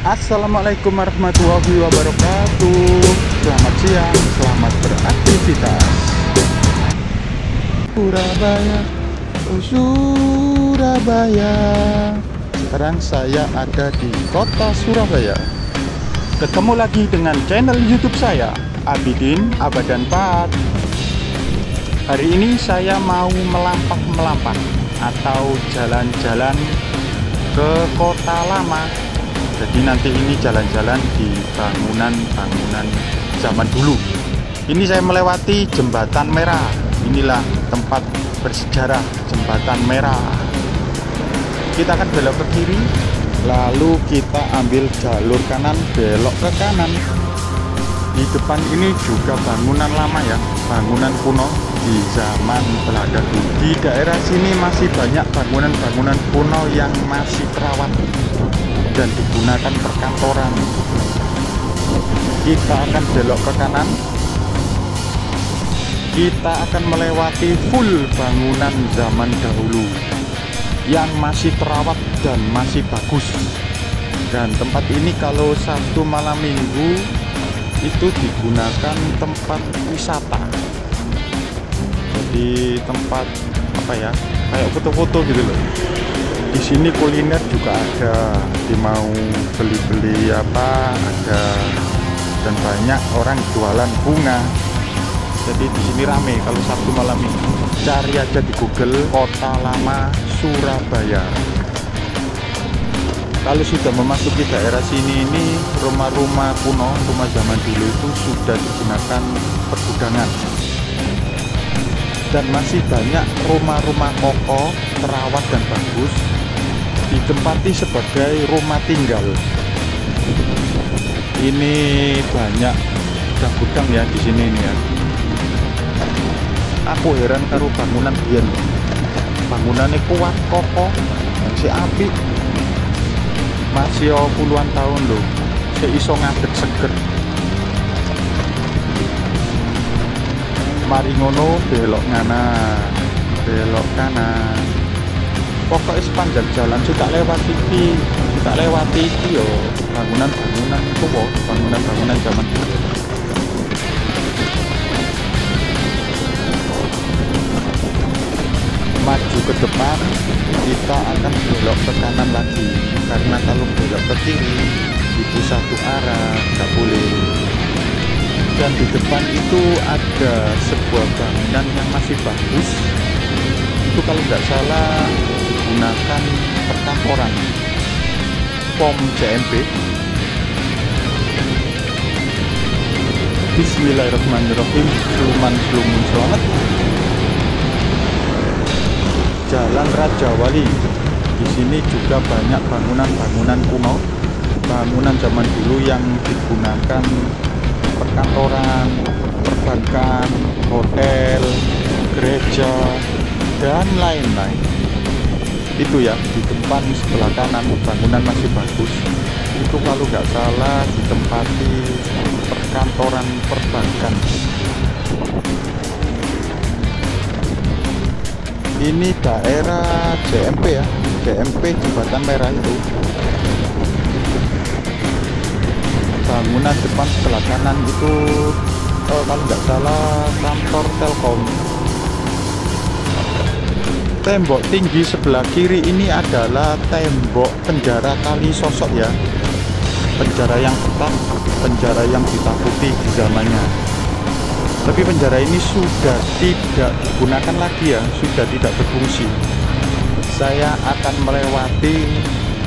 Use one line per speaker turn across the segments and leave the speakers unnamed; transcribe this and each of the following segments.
Assalamualaikum warahmatullahi wabarakatuh. Selamat siang, selamat beraktivitas. Surabaya, oh Surabaya. Sekarang saya ada di kota Surabaya. Ketemu lagi dengan channel YouTube saya, Abidin Abadan Pat. Hari ini saya mau melampah atau jalan-jalan ke kota lama. Jadi nanti ini jalan-jalan di bangunan-bangunan zaman dulu. Ini saya melewati Jembatan Merah. Inilah tempat bersejarah Jembatan Merah. Kita akan belok ke kiri, lalu kita ambil jalur kanan, belok ke kanan. Di depan ini juga bangunan lama ya, bangunan kuno di zaman Belanda dulu. Di daerah sini masih banyak bangunan-bangunan kuno yang masih terawat dan digunakan perkantoran. Kita akan belok ke kanan. Kita akan melewati full bangunan zaman dahulu yang masih terawat dan masih bagus. Dan tempat ini kalau Sabtu malam Minggu itu digunakan tempat wisata. Jadi tempat apa ya, kayak foto-foto gitu loh. Di sini kuliner juga ada, di mau beli-beli apa ada, dan banyak orang jualan bunga. Jadi di sini rame kalau Sabtu malam ini. Cari aja di Google Kota Lama Surabaya. Kalau sudah memasuki daerah sini ini rumah-rumah kuno, rumah zaman dulu itu sudah digunakan pergudangan. Dan masih banyak rumah-rumah kokoh, terawat dan bagus ditempati sebagai rumah tinggal. Ini banyak gudang-gudang ya di sini ini ya. Aku heran karo bangunan biyen. Bangunannya kuat, kokoh, masih apik. Masih puluhan tahun loh. Saya iso ngadeg seger. Mari ngono belok kanan, belok kanan. Pokoknya sepanjang jalan kita lewati yo bangunan-bangunan tua, bangunan-bangunan zaman dulu. Maju ke depan, kita akan belok ke kanan lagi, karena kalau belok ke kiri itu satu arah, nggak boleh. Dan di depan itu ada sebuah bangunan yang masih bagus. Itu kalau nggak salah gunakan perkantoran, POM JNP. Bismillahirrahmanirrahim. Selamat. Jalan Raja Wali. Di sini juga banyak bangunan-bangunan kuno, bangunan zaman dulu yang digunakan perkantoran, perbankan, hotel, gereja, dan lain-lain. Itu ya, di depan sebelah kanan bangunan masih bagus. Itu kalau nggak salah ditempati perkantoran perbankan. Ini daerah JMP ya, JMP Jembatan Merah itu. Bangunan depan sebelah kanan itu kalau nggak salah kantor Telkom. Tembok tinggi sebelah kiri ini adalah tembok penjara Kalisosok ya. Penjara yang ketat, penjara yang ditakuti di zamannya. Tapi penjara ini sudah tidak digunakan lagi ya, sudah tidak berfungsi. Saya akan melewati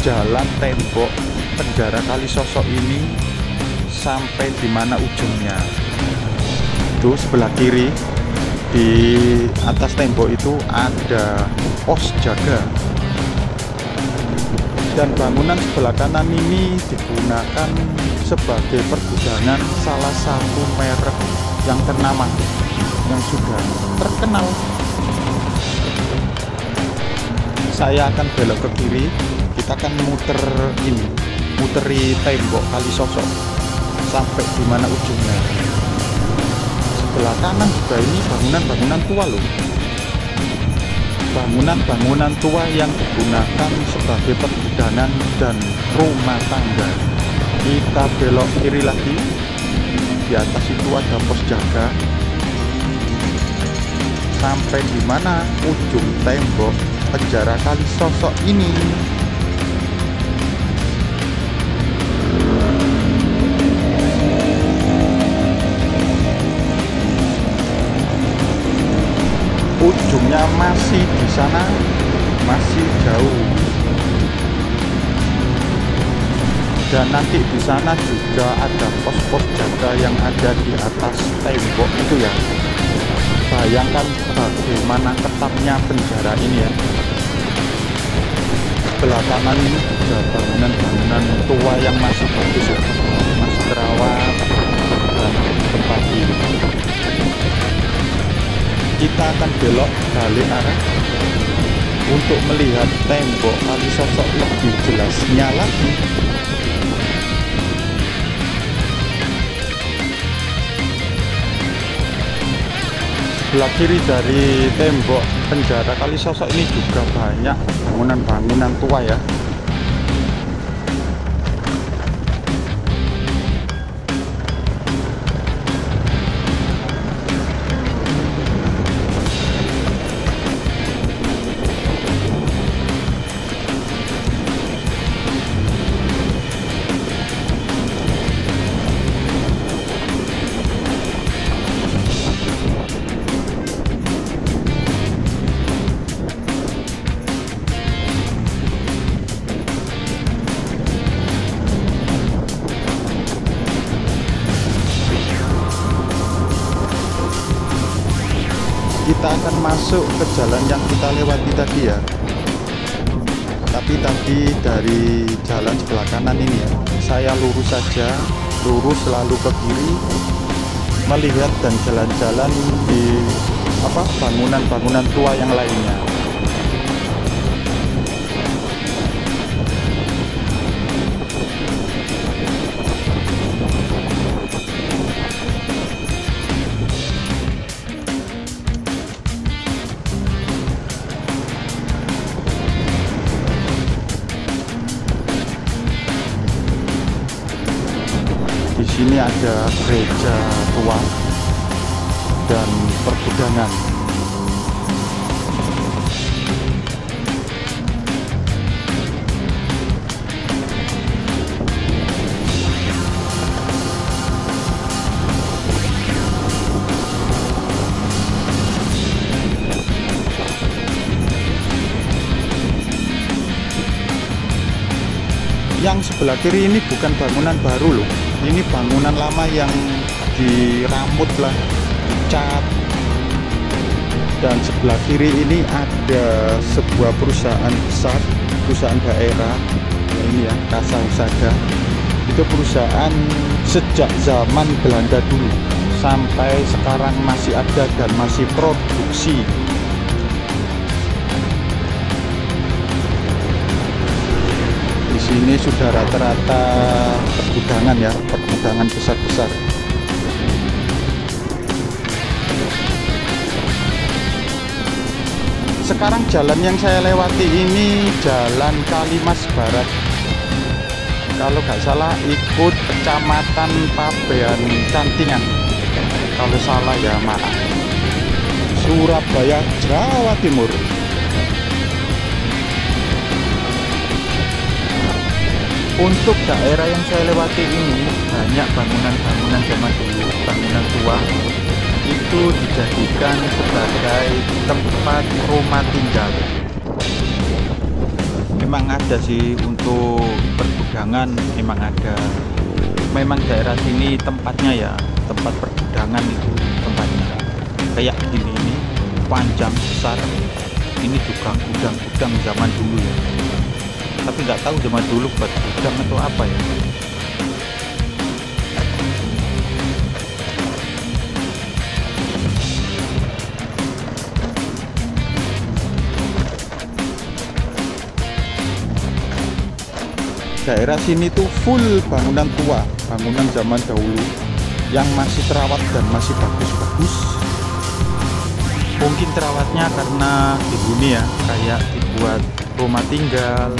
jalan tembok penjara Kalisosok ini sampai di mana ujungnya. Itu sebelah kiri. Di atas tembok itu ada pos jaga. Dan bangunan sebelah kanan ini digunakan sebagai pergudangan salah satu merek yang ternama, yang sudah terkenal. Saya akan belok ke kiri. Kita akan muteri tembok Kalisosok sampai di mana ujungnya. Sebelah kanan juga ini bangunan-bangunan tua loh. Bangunan-bangunan tua yang digunakan sebagai pergudangan dan rumah tangga. Kita belok kiri lagi. Di atas itu ada pos jaga. Sampai di mana ujung tembok penjara Kalisosok ini. Ujungnya masih di sana, masih jauh. Dan nanti di sana juga ada pos-pos jaga yang ada di atas tembok itu ya. Bayangkan bagaimana ketatnya penjara ini ya. Belakangan ini juga bangunan-bangunan tua yang masih bagus ya, masih terawat dan tempat ini. Kita akan belok balik arah untuk melihat tembok Kalisosok lebih jelasnya lagi. Sebelah kiri dari tembok penjara Kalisosok ini juga banyak bangunan-bangunan tua ya. Kita akan masuk ke jalan yang kita lewati tadi ya. Tapi tadi dari jalan sebelah kanan ini ya, saya lurus saja, lurus selalu ke kiri, melihat dan jalan-jalan di bangunan-bangunan tua yang lainnya. Di sini ada gereja tua dan pergudangan. Yang sebelah kiri ini bukan bangunan baru loh. Ini bangunan lama yang diramut lah, dicat. Dan sebelah kiri ini ada sebuah perusahaan besar, perusahaan daerah. Nah, ini ya, Kasa Husada. Itu perusahaan sejak zaman Belanda dulu sampai sekarang masih ada dan masih produksi. Ini sudah rata-rata pergudangan ya, pergudangan besar-besar. Sekarang jalan yang saya lewati ini jalan Kalimas Barat. Kalau nggak salah ikut Kecamatan Pabean Cantingan. Kalau salah ya maaf. Surabaya, Jawa Timur. Untuk daerah yang saya lewati ini banyak bangunan-bangunan zaman dulu, bangunan tua itu dijadikan sebagai tempat rumah tinggal. Memang ada sih untuk pergudangan, memang ada. Memang daerah sini tempatnya ya, tempat pergudangan itu tempatnya. Kayak gini ini panjang besar. Ini juga gudang-gudang zaman dulu ya. Tapi nggak tahu zaman dulu buat gudang atau apa ya. Daerah sini tuh full bangunan tua, bangunan zaman dahulu yang masih terawat dan masih bagus-bagus. Mungkin terawatnya karena dihuni ya, kayak dibuat rumah tinggal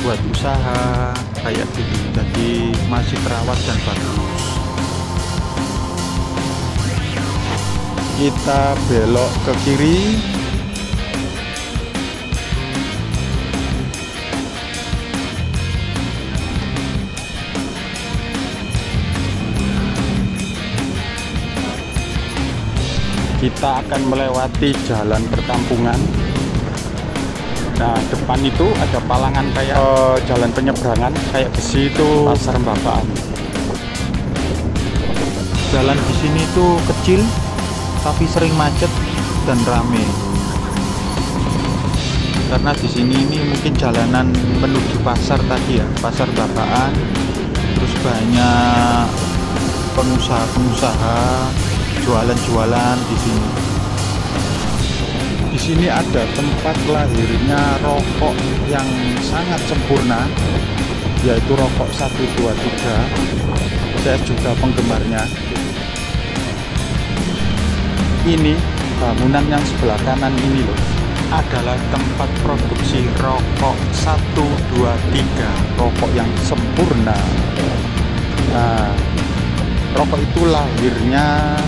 buat usaha kayak gitu, jadi masih terawat dan bagus. Kita belok ke kiri. Kita akan melewati jalan perkampungan. Nah, depan itu ada palangan kayak jalan penyeberangan kayak besi, itu pasar Mbapaan. Jalan di sini tuh kecil tapi sering macet dan rame. Karena di sini ini mungkin jalanan menuju pasar tadi ya, pasar Mbapaan. Terus banyak pengusaha-pengusaha jualan-jualan di sini. Di sini ada tempat lahirnya rokok yang sangat sempurna, yaitu rokok 123. Saya juga penggemarnya. Ini bangunan yang sebelah kanan ini loh, adalah tempat produksi rokok 123, rokok yang sempurna. Nah, rokok itu lahirnya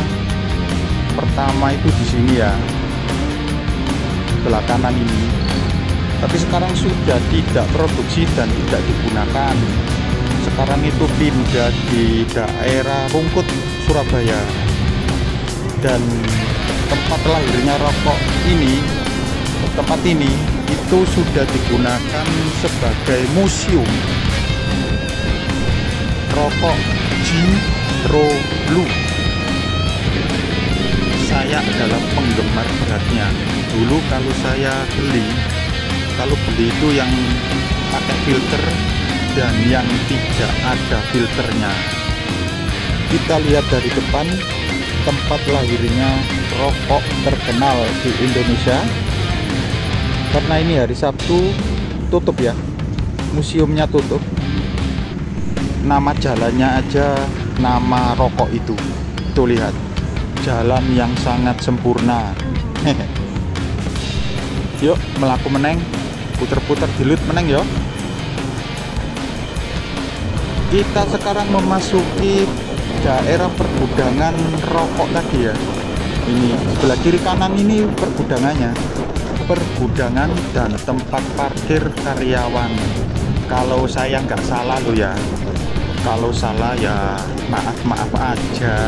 pertama itu di sini ya, sebelah kanan ini. Tapi sekarang sudah tidak produksi dan tidak digunakan. Sekarang itu pindah di daerah Rungkut, Surabaya. Dan tempat lahirnya rokok ini, tempat ini itu sudah digunakan sebagai museum rokok Giro Blue. Saya adalah penggemar beratnya. Dulu kalau saya kalau beli itu yang pakai filter dan yang tidak ada filternya. Kita lihat dari depan, tempat lahirnya rokok terkenal di Indonesia. Karena ini hari Sabtu tutup ya, museumnya tutup. Nama jalannya aja nama rokok itu. Tuh lihat, jalan yang sangat sempurna. Yuk melaku meneng, puter-puter dilut meneng yuk. Kita sekarang memasuki daerah pergudangan rokok tadi ya. Ini sebelah kiri kanan ini pergudangannya, pergudangan dan tempat parkir karyawan. Kalau saya nggak salah loh ya, kalau salah ya maaf aja.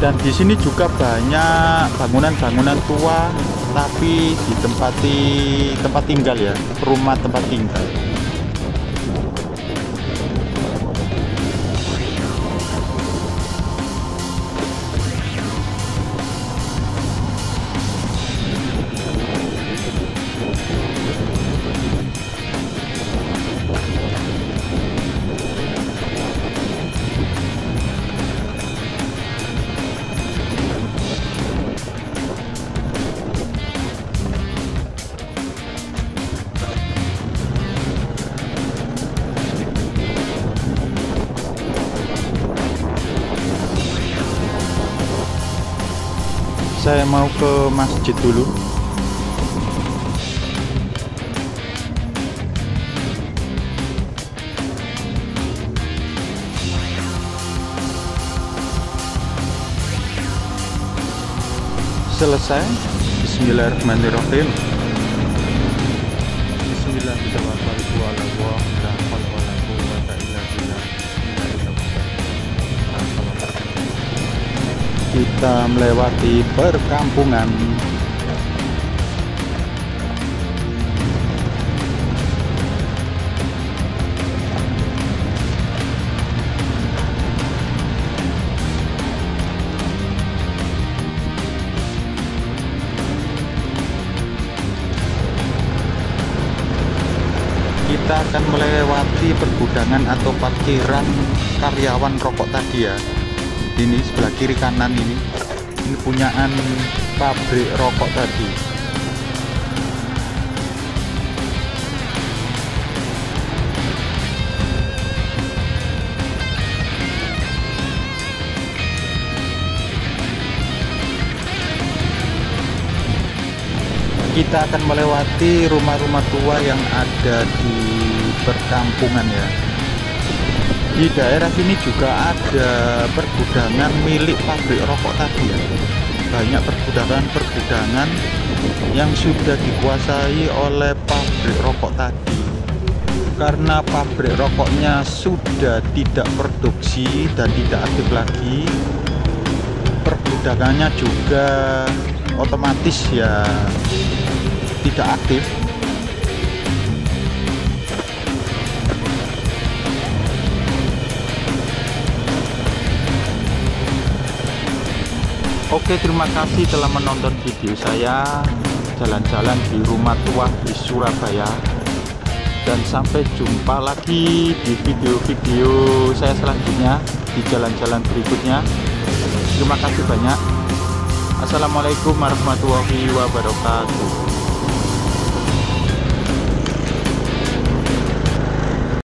Dan di sini juga banyak bangunan-bangunan tua, tapi ditempati tempat tinggal ya, rumah tempat tinggal. Saya mau ke masjid dulu. Selesai. Bismillahirrahmanirrahim. Kita melewati perkampungan. Kita akan melewati pergudangan atau parkiran karyawan rokok tadi ya. Ini sebelah kiri kanan ini punyaan pabrik rokok tadi. kita akan melewati rumah-rumah tua yang ada di perkampungan ya. Di daerah sini juga ada pergudangan milik pabrik rokok tadi ya. Banyak pergudangan yang sudah dikuasai oleh pabrik rokok tadi. Karena pabrik rokoknya sudah tidak produksi dan tidak aktif lagi, pergudangannya juga otomatis ya tidak aktif. Oke, terima kasih telah menonton video saya jalan-jalan di rumah tua di Surabaya, dan sampai jumpa lagi di video-video saya selanjutnya di jalan-jalan berikutnya. Terima kasih banyak. Assalamualaikum warahmatullahi wabarakatuh.